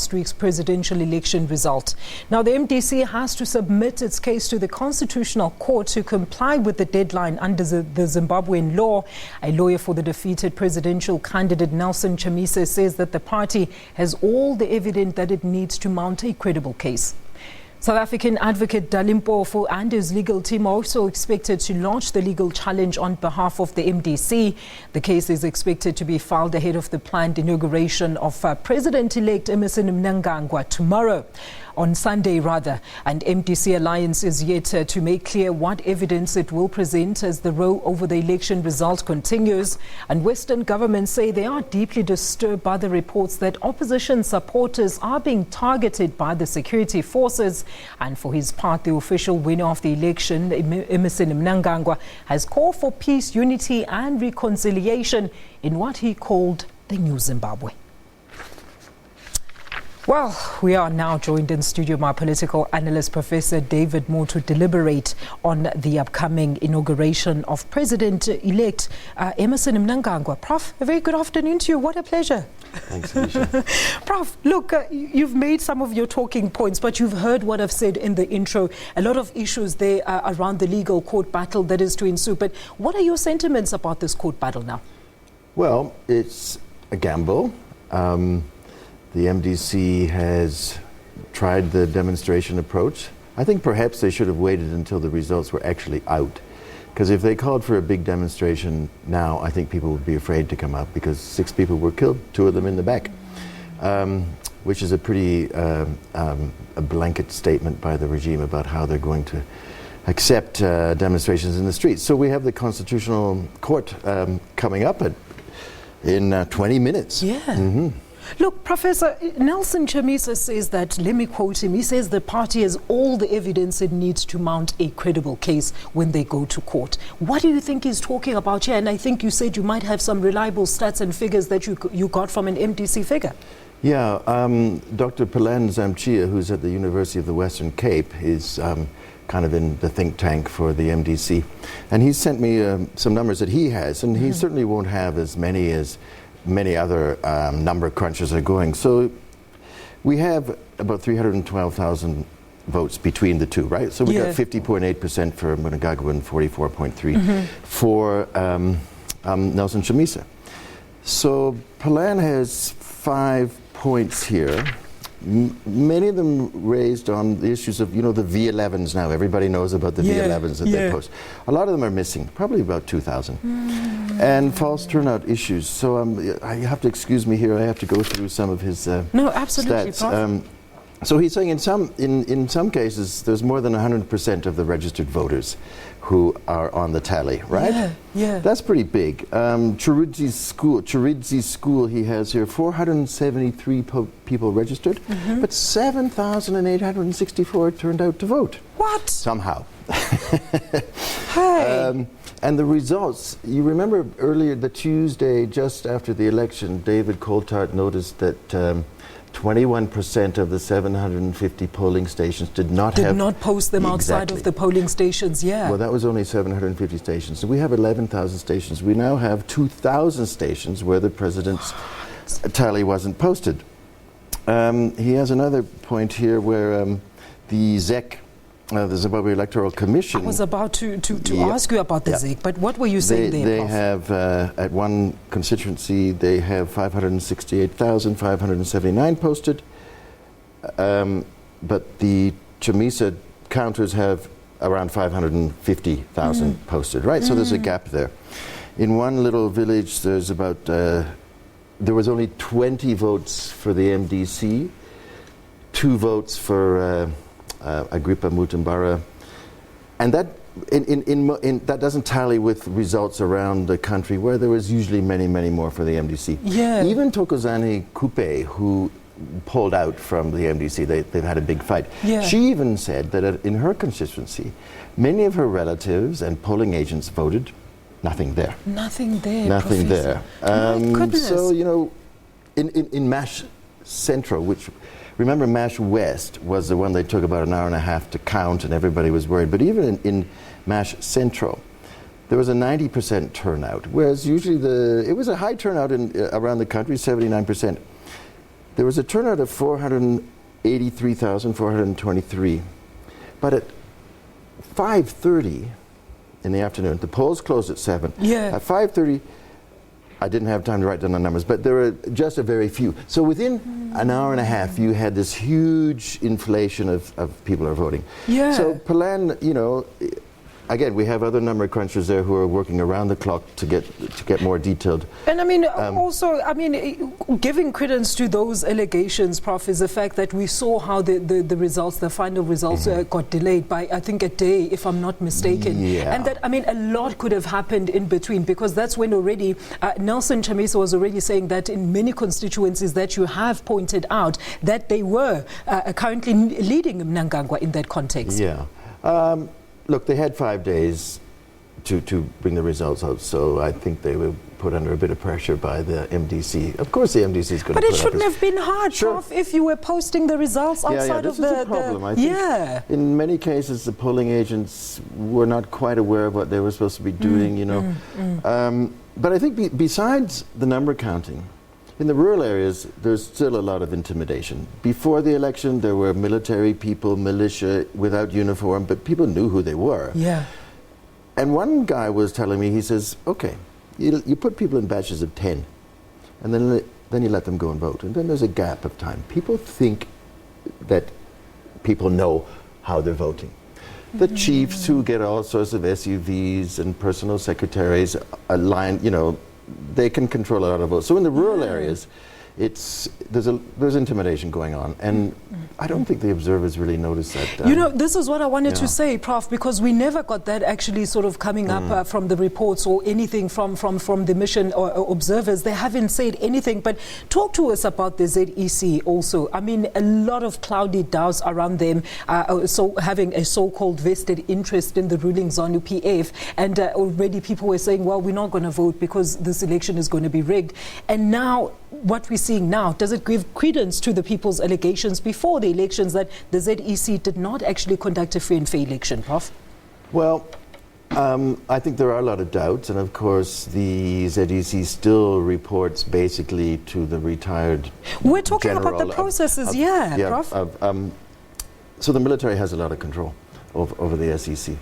last week's presidential election result. Now, the MDC has to submit its case to the Constitutional Court to comply with the deadline under the Zimbabwean law. A lawyer for the defeated presidential candidate Nelson Chamisa says that the party has all the evidence that it needs to mount a credible case. South African advocate Dalimpofu and his legal team are also expected to launch the legal challenge on behalf of the MDC. The case is expected to be filed ahead of the planned inauguration of President-elect Emmerson Mnangagwa tomorrow. On Sunday, rather, and MDC-Alliance is yet to make clear what evidence it will present as the row over the election result continues. And Western governments say they are deeply disturbed by the reports that opposition supporters are being targeted by the security forces. And for his part, the official winner of the election, Emmerson Mnangagwa, has called for peace, unity and reconciliation in what he called the new Zimbabwe. Well, we are now joined in studio by political analyst Professor David Moore to deliberate on the upcoming inauguration of President-elect Emmerson Mnangagwa. Prof, a very good afternoon to you. What a pleasure. Thanks, Alicia. Prof, look, you've made some of your talking points, but you've heard what I've said in the intro. A lot of issues there around the legal court battle that is to ensue. But what are your sentiments about this court battle now? Well, it's a gamble. The MDC has tried the demonstration approach. I think perhaps they should have waited until the results were actually out. Because if they called for a big demonstration now, I think people would be afraid to come out because 6 people were killed, 2 of them in the back, which is a pretty a blanket statement by the regime about how they're going to accept demonstrations in the streets. So we have the Constitutional Court coming up in 20 minutes. Yeah. Mm-hmm. Look, Professor, Nelson Chamisa says that, let me quote him, he says the party has all the evidence it needs to mount a credible case when they go to court. What do you think he's talking about here? And I think you said you might have some reliable stats and figures that you got from an MDC figure. Yeah, Dr. Palan Zamchia, who's at the University of the Western Cape, is kind of in the think tank for the MDC. And he sent me some numbers that he has, and he certainly won't have as many other number crunchers are going. So we have about 312,000 votes between the two, right? So we got 50.8% for Mnangagwa and 44.3% for Nelson Chamisa. So Palan has 5 points here. Many of them raised on the issues of, the V11s now. Everybody knows about the V11s that they post. A lot of them are missing, probably about 2,000. And false turnout issues. So you have to excuse me here. I have to go through some of his no, absolutely, stats. So he's saying in some cases there's more than 100% of the registered voters who are on the tally, right? Yeah, yeah. That's pretty big. Chiridzi school, he has here 473 people registered, but 7,864 turned out to vote. What? Somehow. Hey. And the results, you remember earlier, the Tuesday just after the election, David Coulthard noticed that 21% of the 750 polling stations did not post them outside of the polling stations, yeah. Well, that was only 750 stations. So we have 11,000 stations. We now have 2,000 stations where the president's tally wasn't posted. He has another point here where the ZEC, the Zimbabwe Electoral Commission... I was about to ask you about the ZEC, but what were you saying there, They Prof? have, at one constituency, they have 568,579 posted, but the Chamisa counters have around 550,000 posted, right? So there's a gap there. In one little village, there's about, there was only 20 votes for the MDC, 2 votes for Agrippa Mutambara, and that that doesn't tally with results around the country where there was usually many more for the MDC. Yeah. Even Thokozani Kupe, who pulled out from the MDC, they've had a big fight. Yeah. She even said that in her constituency, many of her relatives and polling agents voted. Nothing there. Nothing there. Nothing Professor. there. My goodness. So in MASH Central, which, remember, MASH West was the one they took about an hour and a half to count and everybody was worried. But even in MASH Central, there was a 90% turnout, whereas usually it was a high turnout around the country, 79%. There was a turnout of 483,423. But at 5:30 in the afternoon, the polls closed at 7. Yeah. At 5:30, I didn't have time to write down the numbers, but there were just a very few. So within an hour and a half, you had this huge inflation of people are voting. Yeah. So Palan, you know, again, we have other number crunchers there who are working around the clock to get more detailed. And I mean, also, I mean, giving credence to those allegations, Prof, is the fact that we saw how the results, the final results got delayed by, I think, a day, if I'm not mistaken. Yeah. And that, I mean, a lot could have happened in between, because that's when already Nelson Chamisa was already saying that in many constituencies that you have pointed out that they were currently leading Mnangagwa in that context. Yeah. Look, they had 5 days to bring the results out, so I think they were put under a bit of pressure by the MDC. Of course, the MDC is going to. But it shouldn't have been hard, Sure. Prof, if you were posting the results outside this of is the problem. I think in many cases, the polling agents were not quite aware of what they were supposed to be doing. You know, but I think besides the number counting, in the rural areas, there's still a lot of intimidation. Before the election, there were military people, militia, without uniform, but people knew who they were. Yeah. And one guy was telling me, he says, okay, you put people in batches of 10, and then you let them go and vote. And then there's a gap of time. People think that people know how they're voting. The chiefs who get all sorts of SUVs and personal secretaries aligned, you know, they can control a lot of votes. So in the rural areas, there's intimidation going on, and I don't think the observers really noticed that. You know, this is what I wanted to say, Prof, because we never got that actually sort of coming up from the reports or anything from the mission or observers. They haven't said anything. But talk to us about the ZEC also. I mean, a lot of cloudy doubts around them, so having a so-called vested interest in the ruling ZANU-PF, and already people were saying, well, we're not going to vote because this election is going to be rigged. And now, what we're seeing now, does it give credence to the people's allegations before the elections that the ZEC did not actually conduct a free and fair election, Prof? Well, I think there are a lot of doubts, and of course the ZEC still reports basically to the retired We're talking about the general processes, Prof. So the military has a lot of control over the ZEC.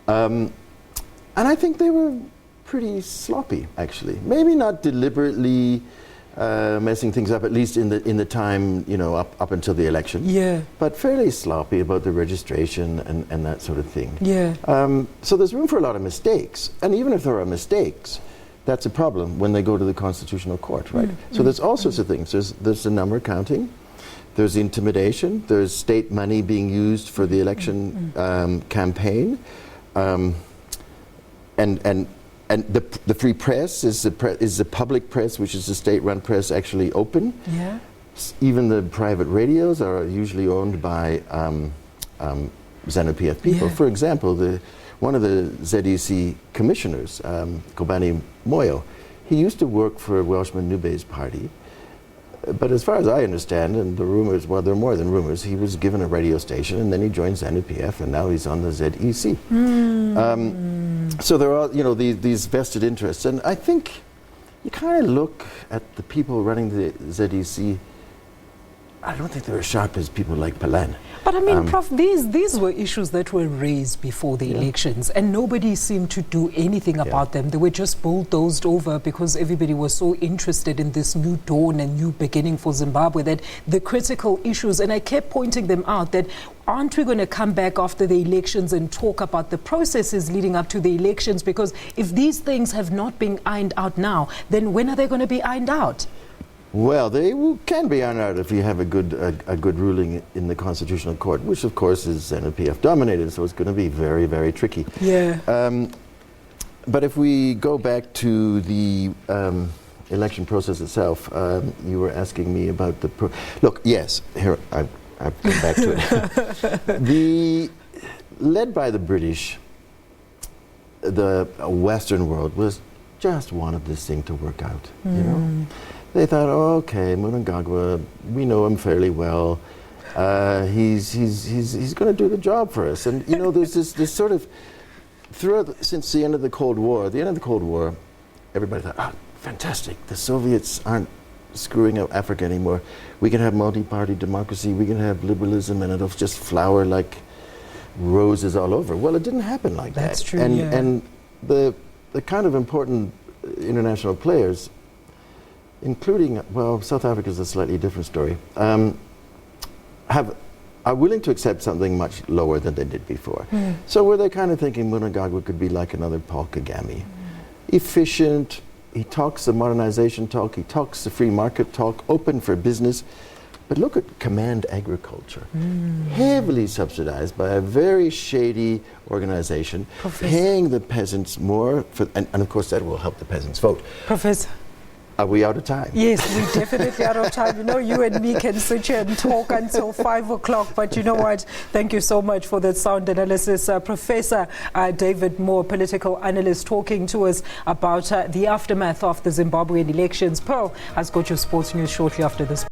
And I think they were pretty sloppy, actually. Maybe not deliberately messing things up, at least in the time, you know, up until the election. Yeah. But fairly sloppy about the registration and that sort of thing. Yeah. So there's room for a lot of mistakes. And even if there are mistakes, that's a problem when they go to the Constitutional Court, right? So there's all sorts of things. There's the number counting, there's intimidation, there's state money being used for the election campaign, and the free press, is the public press, which is the state-run press, actually open? Yeah. Even the private radios are usually owned by ZANU-PF people. Yeah. For example, one of the ZEC commissioners, Kobani Moyo, he used to work for Welshman Nube's party. But as far as I understand, and the rumors, well, they're more than rumors, he was given a radio station and then he joined ZANU-PF and now he's on the ZEC. So there are, you know, these vested interests. And I think you kind of look at the people running the ZEC, I don't think they're as sharp as people like Palan. But I mean, Prof, these were issues that were raised before the elections, and nobody seemed to do anything about them. They were just bulldozed over because everybody was so interested in this new dawn and new beginning for Zimbabwe, that the critical issues, and I kept pointing them out, that aren't we going to come back after the elections and talk about the processes leading up to the elections? Because if these things have not been ironed out now, then when are they going to be ironed out? Well, they can be ironed out if you have a good ruling in the Constitutional Court, which of course is ZANU-PF dominated, so it's going to be very, very tricky. Yeah. But if we go back to the election process itself, you were asking me about the... Look, yes, here, I've come back to it. Led by the British, the Western world was just wanted this thing to work out, you know? They thought, oh, okay, Mnangagwa, we know him fairly well. He's going to do the job for us. And, you know, there's this sort of, since the end of the Cold War, everybody thought, fantastic, the Soviets aren't screwing up Africa anymore. We can have multi-party democracy, we can have liberalism, and it'll just flower like roses all over. Well, it didn't happen like that. That's true, And the kind of important international players, including, well, South Africa is a slightly different story, are willing to accept something much lower than they did before. So where they're kind of thinking Mnangagwa could be like another Paul Kagame. Efficient, he talks the modernization talk, he talks the free market talk, open for business. But look at command agriculture, heavily subsidized by a very shady organization, paying the peasants more, and of course that will help the peasants vote. Professor. Are we out of time? Yes, we're definitely out of time. You know, you and me can sit here and talk until 5 o'clock, but you know what? Thank you so much for that sound analysis. Professor David Moore, political analyst, talking to us about the aftermath of the Zimbabwean elections. Pearl has got your sports news shortly after this break.